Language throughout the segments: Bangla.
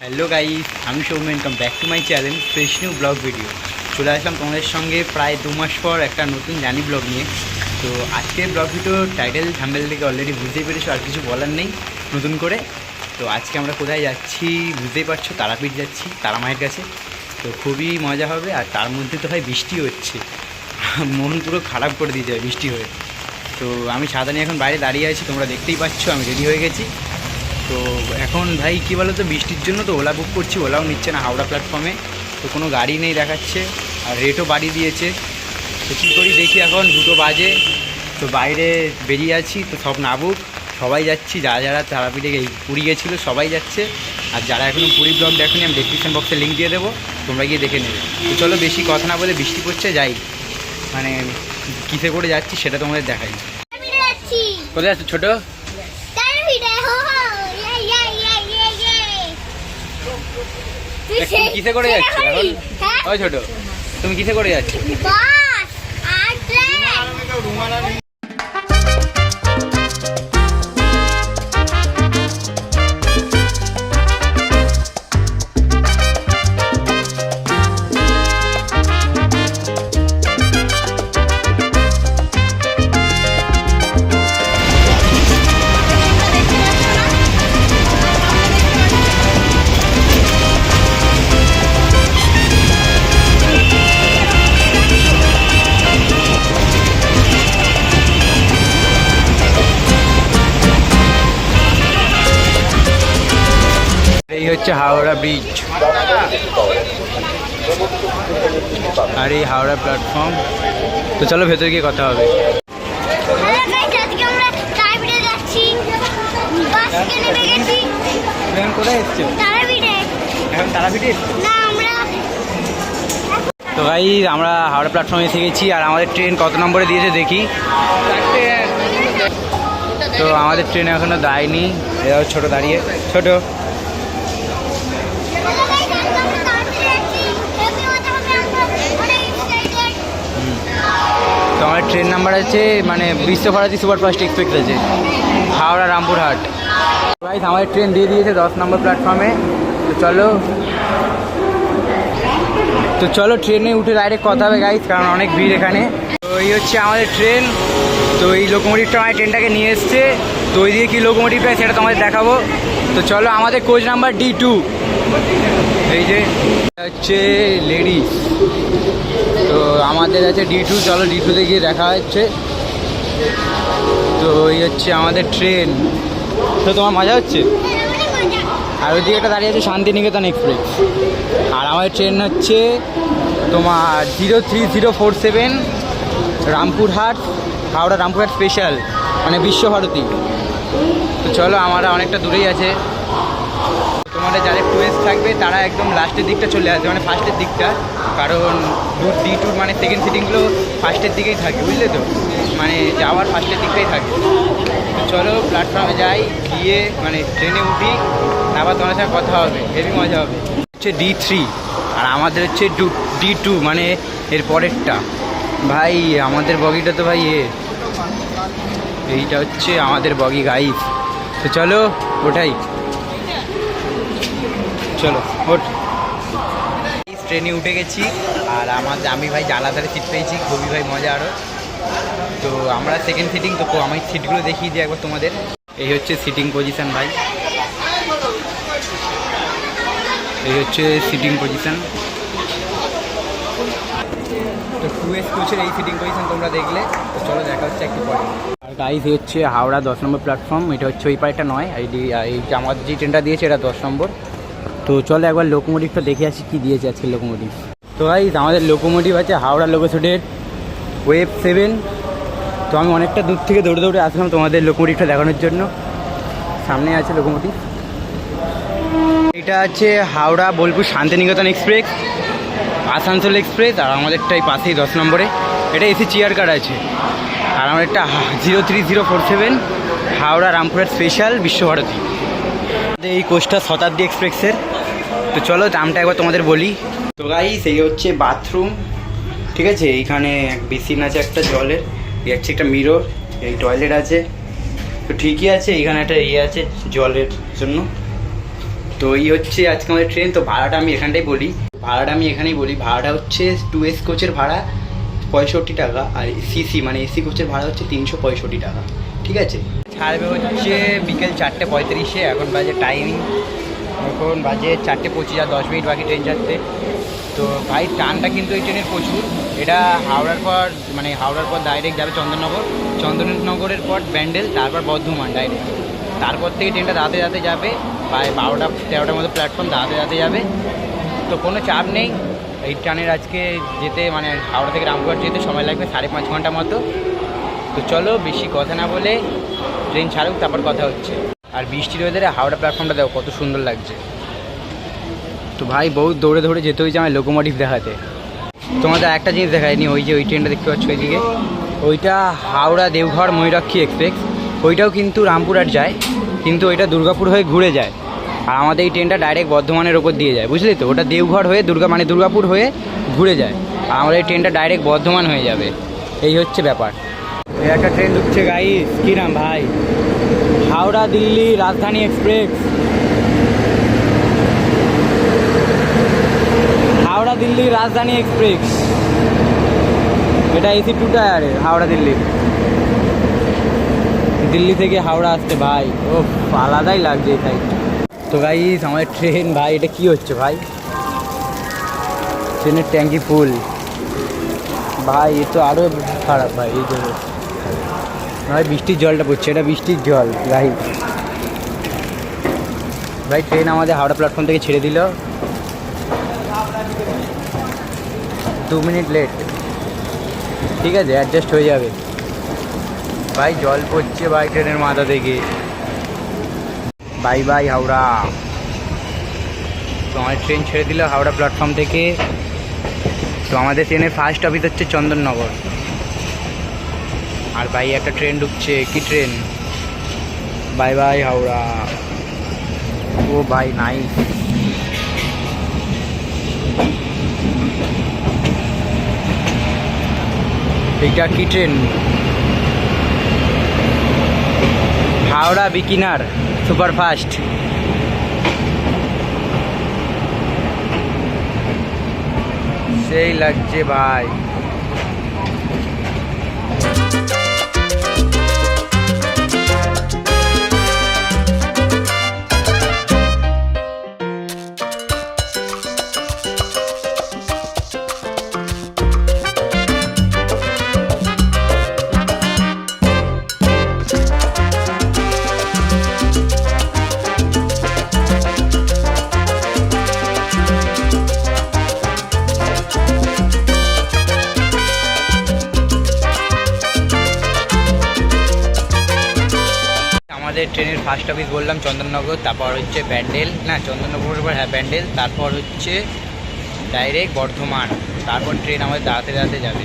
হ্যালো গাইস, আমি Soumen, come back to my channel fresh new blog video. চলে আসলাম তোমাদের সঙ্গে প্রায় 2 মাস পর একটা নতুন জানি ব্লগ নিয়ে। তো আজকের ব্লগ ভিডিও টাইটেল থাম্বনেল থেকে অলরেডি বুঝতেই পেরেছো, আর কিছু বলার নেই নতুন করে। তো আজকে আমরা কোথায় যাচ্ছি বুঝতেই পারছো, তারাপীঠ যাচ্ছি, তারা মায়ের কাছে। তো খুবই মজা হবে, আর তার মধ্যে তো ভাই বৃষ্টি হচ্ছে, মন পুরো খারাপ করে দিয়ে যায় বৃষ্টি হয়ে। তো আমি সাদা নিয়ে এখন বাইরে দাঁড়িয়ে আছি, তোমরা দেখতেই পাচ্ছ আমি রেডি হয়ে গেছি। তো এখন ভাই কী বলো তো, বৃষ্টির জন্য তো ওলা বুক করছি, ওলাও নিচ্ছে না হাওড়া প্ল্যাটফর্মে। তো কোনো গাড়ি নেই দেখাচ্ছে, আর রেটও বাড়িয়ে দিয়েছে। তো কী করি দেখি, এখন 2টো বাজে। তো বাইরে বেরিয়ে আছি, তো সব নাবুক, সবাই যাচ্ছি। যারা যারা তারাপীঠে পুরী গেছিলো সবাই যাচ্ছে, আর যারা এখনও পুরী ব্লগ দেখেনি আমি ডেসক্রিপশন বক্সে লিঙ্ক দিয়ে দেবো, তোমরা গিয়ে দেখে নেবে। তো চলো বেশি কথা না বলে, বৃষ্টি পড়ছে, যাই। মানে কিসে করে যাচ্ছি সেটা তোমাদের দেখাই। কোথায় যাচ্ছ ছোটো? কিসে করে যাচ্ছ এখন? ওই ছোট, তুমি কিসে করে যাচ্ছ? এই হচ্ছে হাওড়া ব্রিজ, আর এই হাওড়া প্ল্যাটফর্ম। তো চলো ভেতরে গিয়ে কথা হবে। কোথায় এসছো? এখন তারাপীঠে। তো ভাই আমরা হাওড়া প্ল্যাটফর্মে এসে গেছি, আর আমাদের ট্রেন কত নম্বরে দিয়েছে দেখি। তো আমাদের ট্রেন এখনো দেয়নি, এরাও ছোটো দাঁড়িয়ে। ছোট, তো আমার ট্রেন নাম্বার আছে মানে বিশ্বভারতী সুপারফাস্ট এক্সপ্রেস আছে, হাওড়া রামপুরহাট। গাইস আমাদের ট্রেন দিয়ে দিয়েছে 10 নম্বর প্ল্যাটফর্মে। তো চলো ট্রেনে উঠে ডাইরেক্ট কথা হবে গাইস, কারণ অনেক ভিড় এখানে। তো এই হচ্ছে আমাদের ট্রেন। তো এই লোকোমোটিভটা আমার ট্রেনটাকে নিয়ে এসছে, তো ওই দিয়ে কী লোকোমোটিভটা সেটা তোমাদের দেখাবো। তো চলো, আমাদের কোচ নাম্বার D2, এই যে হচ্ছে লেডিস। তো আমাদের আছে D2, চলো D2তে গিয়ে দেখা হচ্ছে। তো এই হচ্ছে আমাদের ট্রেন। তো তোমার মজা হচ্ছে? আর ওইদিকে একটা দাঁড়িয়ে আছে শান্তিনিকেতন এক্সপ্রেস। আর আমাদের ট্রেন হচ্ছে তোমার 03047 রামপুরহাট, হাওড়া রামপুরহাট স্পেশাল, মানে বিশ্বভারতী। তো চলো, আমরা অনেকটা দূরেই আছে। তোমাদের যাদের টুয়েস্ট থাকবে তারা একদম লাস্টের দিকটা চলে আসবে, মানে ফার্স্টের দিকটা, কারণ D2 মানে সেকেন্ড সিটিংগুলো ফার্স্টের দিকেই থাকে, বুঝলে তো, মানে যাওয়ার ফার্স্টের দিকটাই থাকে। তো চলো প্ল্যাটফর্মে যাই, গিয়ে মানে ট্রেনে উঠি, আবার তোমার সাথে কথা হবে, হেভি মজা হবে। হচ্ছে D3, আর আমাদের হচ্ছে D2, মানে এর পরেরটা। ভাই আমাদের বগিটা তো ভাই এইটা হচ্ছে আমাদের বগি গাইস। তো চলো ওঠাই, চলো ওঠ। ট্রেনে উঠে গেছি, আর আমি ভাই জানলাধারে সিট পেয়েছি, খুবই ভাই মজা আরও। তো আমরা সেকেন্ড সিটিং, তো আমি সিটগুলো দেখিয়ে দিই একবার তোমাদের। এই হচ্ছে সিটিং পজিশান ভাই, এই হচ্ছে সিটিং পজিশান। তো 2S কোচের এই সিটিং পজিশান তোমরা দেখলে। তো চলো দেখা হচ্ছে একটু পরে। আর গাইস হচ্ছে হাওড়া 10 নম্বর প্ল্যাটফর্ম, এটা হচ্ছে ওই পাড়টা নয়, এই আমাদের যে ট্রেনটা দিয়েছে এটা 10 নম্বর। তো চলো একবার লোকোমোটিভটা দেখে আসি কী দিয়েছে আজকে লোকোমোটিভ। তো গাইস আমাদের লোকোমোটিভ আছে হাওড়া লোকোসেটের ওয়েভ 7। তো আমি অনেকটা দূর থেকে দৌড়ে দৌড়ে আসলাম তোমাদের লোকোমোটিভটা দেখানোর জন্য। সামনে আছে লোকোমোটিভ, এটা আছে হাওড়া বোলপুর শান্তিনিকেতন এক্সপ্রেস, আসানসোল এক্সপ্রেস। আর আমাদেরটাই পাশেই 10 নম্বরে, এটা এসি চেয়ার কার আছে। আর আমাদেরটা 03047 হাওড়া রামপুরহাট স্পেশাল বিশ্বভারতী। এই কোচটা শতাব্দী এক্সপ্রেসের। তো চলো দামটা একবার তোমাদের বলি। তো গাইস এই হচ্ছে বাথরুম, ঠিক আছে। এইখানে বেসিন আছে একটা জলের, এই হচ্ছে একটা মিরর, এই টয়লেট আছে, তো ঠিকই আছে। এখানে একটা ইয়ে আছে জলের জন্য, তো এই হচ্ছে আজকে আমাদের ট্রেন। তো ভাড়াটা আমি এখানটাই বলি, ভাড়াটা হচ্ছে 2S কোচের ভাড়া 65 টাকা, আর সিসি মানে এসি কোচের ভাড়া হচ্ছে 365 টাকা। ঠিক আছে, ছাড়বে হচ্ছে বিকেল 4:35। এখন বাজে টাইমিং, এখন বাজে 4:25 আর 10 মিনিট বাকি ট্রেন ছাড়তে। তো ভাই টানটা কিন্তু এই ট্রেনের প্রচুর। এটা হাওড়ার পর ডাইরেক্ট যাবে চন্দননগরের পর ব্যান্ডেল, তারপর বর্ধমান ডাইরেক্ট। তারপর থেকে ট্রেনটা দাঁড়াতে যাবে, প্রায় 12-13টার মতো প্ল্যাটফর্ম দাঁড়াতে যাবে। তো কোনো চাপ নেই, এই ট্রেনের আজকে যেতে মানে হাওড়া থেকে রামপুরহাট যেতে সময় লাগবে 5.5 ঘন্টা মতো। তো চলো বেশি কথা না বলে ট্রেন ছাড়ুক, তারপর কথা হচ্ছে। আর বৃষ্টির ওয়েদারে হাওড়া প্ল্যাটফর্মটা দেখো কত সুন্দর লাগছে। তো ভাই বহুত দৌড়ে যেতে হয়েছে আমার লোকোমোটিভ দেখাতে। তোমাদের একটা জিনিস দেখায়নি, ওই যে ওই ট্রেনটা দেখতে পাচ্ছ ওইদিকে, ওইটা হাওড়া দেওঘর ময়ূরাক্ষী এক্সপ্রেস। ওইটাও কিন্তু রামপুরহাট যায়, কিন্তু ওইটা দুর্গাপুর হয়ে ঘুরে যায়। আর আমাদের এই ট্রেনটা ডাইরেক্ট বর্ধমানের ওপর দিয়ে যায়, বুঝলি তো। ওটা দেওঘর হয়ে দুর্গাপুর হয়ে ঘুরে যায়, আর আমাদের এই ট্রেনটা ডাইরেক্ট বর্ধমান হয়ে যাবে। এই হচ্ছে ব্যাপার। এই একটা ট্রেন ঢুকছে গাইস, কী নাম ভাই, হাওড়া দিল্লি রাজধানী এক্সপ্রেস। হাওড়া দিল্লি রাজধানী এক্সপ্রেস, এটা এসি 2 টায়ারের। হাওড়া দিল্লি থেকে হাওড়া আসছে ভাই, ও আলাদাই লাগছে এই সাইডটা। তো গাইস আমাদের ট্রেন ভাই, এটা কি হচ্ছে ভাই, ট্রেনের ট্যাঙ্কি ফুল ভাই, এ তো আরও খারাপ ভাই। এই যে ভাই বৃষ্টির জলটা পড়ছে, এটা বৃষ্টির জল ভাই। ট্রেন আমাদের হাওড়া প্ল্যাটফর্ম থেকে ছেড়ে দিল, 2 মিনিট লেট। ঠিক আছে, অ্যাডজাস্ট হয়ে যাবে ভাই। জল পড়ছে ভাই ট্রেনের মাথা থেকে। বাই হাওড়া। তো আমাদের ট্রেন ছেড়ে দিল হাওড়া প্ল্যাটফর্ম থেকে। তো আমাদের ট্রেনের ফার্স্ট অফিস হচ্ছে চন্দননগর। আর ভাই একটা ট্রেন ঢুকছে, কি ট্রেন, বাই হাওড়া। ও ভাই নাইস। এইটা কি ট্রেন, হাওড়া বিকিনার সুপারফাস্ট। সেই লাগছে ভাই। আমাদের ট্রেনের ফার্স্ট অফিস বললাম চন্দননগর, তারপর হচ্ছে ব্যান্ডেল, না চন্দননগরের পর হ্যাঁ ব্যান্ডেল, তারপর হচ্ছে ডাইরেক্ট বর্ধমান, তারপর ট্রেন আমাদের দাঁড়াতে যাবে।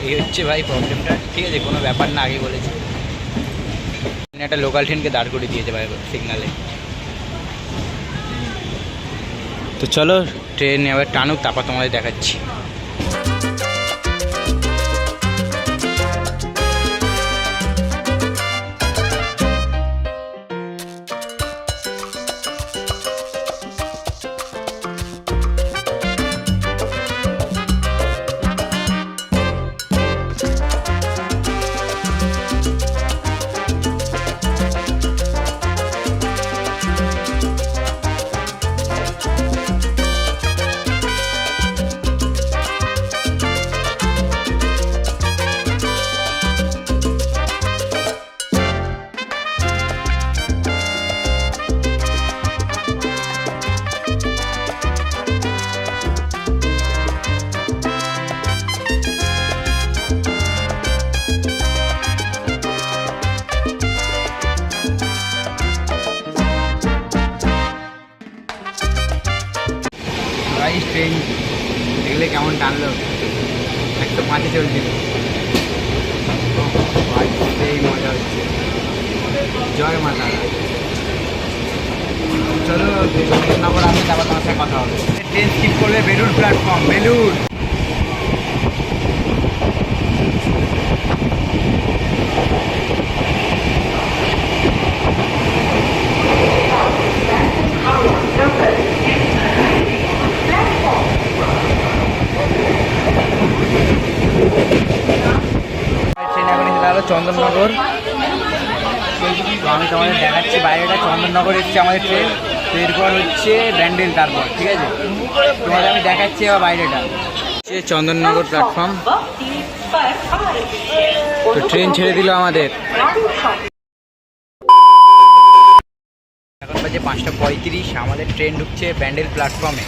এই হচ্ছে ভাই প্রবলেমটা। ঠিক আছে, কোনো ব্যাপার না, আগে বলেছি। একটা লোকাল ট্রেনকে দাঁড় করে দিয়েছে ভাই সিগনালে। তো চলো ট্রেন এবার টানুক, তারপর তোমাদের দেখাচ্ছি। ট্রেন দেখলে কেমন টানলো, 105-এ চলছিল। সেই মজা হচ্ছে, জয় মাতা। চলো নম্বর আমি তারপর তোমার সাথে কথা হবে। ট্রেন স্কিপ করবে বেলুর প্ল্যাটফর্ম, বেলুর। আমি তোমাদের দেখাচ্ছি বাইরেটা। চন্দননগর এসছে আমাদের ট্রেন, তো এরপর হচ্ছে ব্যান্ডেল, তারপর ঠিক আছে তোমাদের আমি দেখাচ্ছি এবার বাইরেটা। হচ্ছে চন্দননগর প্ল্যাটফর্ম, তো ট্রেন ছেড়ে দিল আমাদের। এখন বাজে 5:35, আমাদের ট্রেন ঢুকছে ব্যান্ডেল প্ল্যাটফর্মে।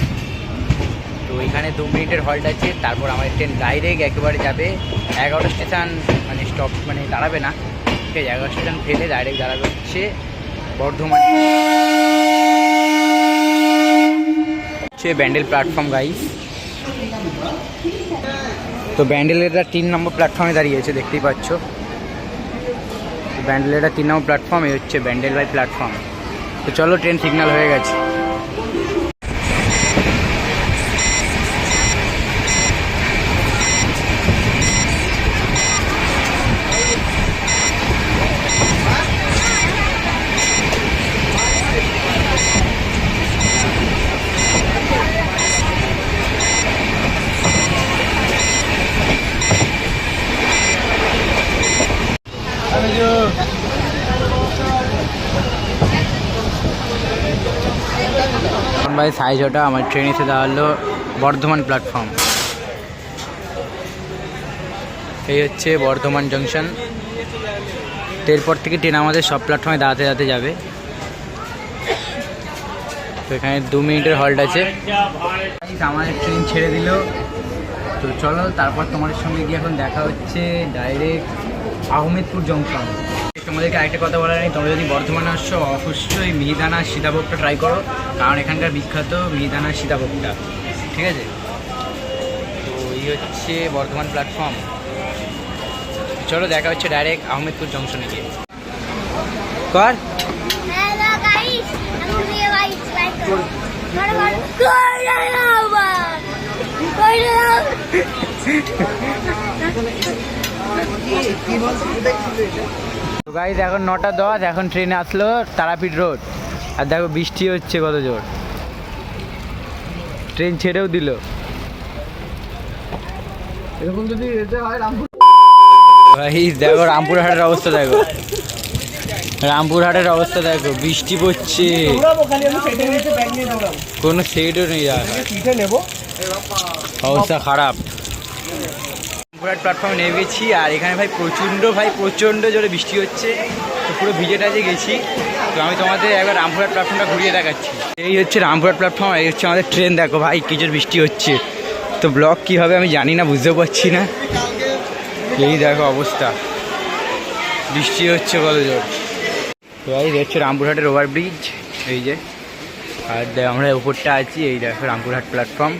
তো এখানে 2 মিনিটের হল্ট আছে, তারপর আমাদের ট্রেন ডাইরেক্ট একেবারে যাবে 11 স্টেশন, মানে স্টপ মানে দাঁড়াবে না, ঠিক আছে 11 স্টেশন ফেলে ডাইরেক্ট দাঁড়াবে হচ্ছে বর্ধমান। হচ্ছে ব্যান্ডেল প্ল্যাটফর্ম গাইস। তো ব্যান্ডেলের 3 নম্বর প্ল্যাটফর্মে দাঁড়িয়েছে, দেখতেই পাচ্ছ। ব্যান্ডেলের 3 নম্বর প্ল্যাটফর্ম, এই হচ্ছে ব্যান্ডেল বাই প্ল্যাটফর্ম। তো চলো, ট্রেন সিগন্যাল হয়ে গেছে। ভাই 6:30 আমার ট্রেন এসে দাঁড়ালো বর্ধমান প্ল্যাটফর্ম। এই হচ্ছে বর্ধমান জংশন। তো এরপর থেকে ট্রেন আমাদের সব প্ল্যাটফর্মে দাঁড়াতে দাঁড়াতে যাবে। তো এখানে 2 মিনিটের হল্ট আছে। আমাদের ট্রেন ছেড়ে দিল, তো চলো তারপর তোমাদের সঙ্গে গিয়ে এখন দেখা হচ্ছে ডাইরেক্ট আহমেদপুর জংশন। তোমাদেরকে আরেকটা কথা বলার নেই, তোমরা যদি বর্ধমানে আসছো অবশ্যই মিহিদানা সীতাভোগটা ট্রাই করো, কারণ এখানকার বিখ্যাত মিহিদানা সীতাভোগটা, ঠিক আছে। তো এই হচ্ছে বর্ধমান প্ল্যাটফর্ম। চলো দেখা হচ্ছে ডাইরেক্ট আহমেদপুর জংশনে গিয়ে। কর তো গাইস এখন 9:10, এখন ট্রেনে আসলো তারাপীঠ রোড, আর দেখো বৃষ্টি হচ্ছে কত জোর, ট্রেন ছেড়েও দিল। এরকম যদি দেখো রামপুরহাটের অবস্থা, দেখো রামপুরহাটের অবস্থা, দেখো বৃষ্টি পড়ছে, কোনো সেটও নেই, অবস্থা খারাপ। রামপুরহাট প্ল্যাটফর্মে নেমে গেছি, আর এখানে ভাই প্রচণ্ড জোরে বৃষ্টি হচ্ছে, তো পুরো ভিজে টাজে গেছি। তো আমি তোমাদের একবার রামপুরহাট প্ল্যাটফর্মটা ঘুরিয়ে দেখাচ্ছি। এই হচ্ছে রামপুরহাট প্ল্যাটফর্ম, এই হচ্ছে আমাদের ট্রেন। দেখো ভাই কি জোর বৃষ্টি হচ্ছে, তো ব্লগ কী হবে আমি জানি না, বুঝতেও পারছি না। এই দেখো অবস্থা, বৃষ্টি হচ্ছে কত জোর। তো ভাই হচ্ছে রামপুরহাটের ওভারব্রিজ, এই যে, আর আমরা উপরটা আছি। এই দেখো রামপুরহাট প্ল্যাটফর্ম,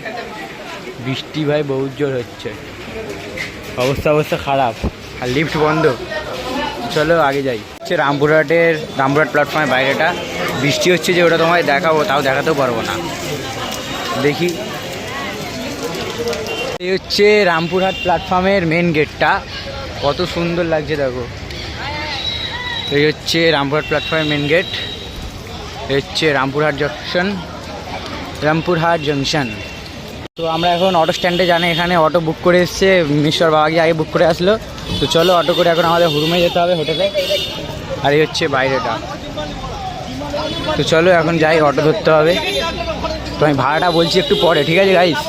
বৃষ্টি ভাই বহুত জোর হচ্ছে, অবস্থা খারাপ, আর লিফট বন্ধ। চলো আগে যাই। হচ্ছে রামপুরহাট প্ল্যাটফর্মের বাইরেটা, বৃষ্টি হচ্ছে যে ওটা তোমায় দেখাবো, তাও দেখাতেও পারবো না, দেখি। এই হচ্ছে রামপুরহাট প্ল্যাটফর্মের মেন গেটটা, কত সুন্দর লাগছে দেখো। এই হচ্ছে রামপুরহাট প্ল্যাটফর্মের মেন গেট, এই হচ্ছে রামপুরহাট জংশন। তো আমরা এখন অটো স্ট্যান্ডে জানি, এখানে অটো বুক করে এসছে, মিস্টার বাবাগি আগে বুক করে আসলো। তো চলো অটো করে এখন আমাদের হুরুমে যেতে হবে, হোটেলে। আর এই হচ্ছে বাইরেটা, তো চলো এখন যাই, অটো ধরতে হবে। তো আমি ভাড়াটা বলছি একটু পরে, ঠিক আছে গাইস।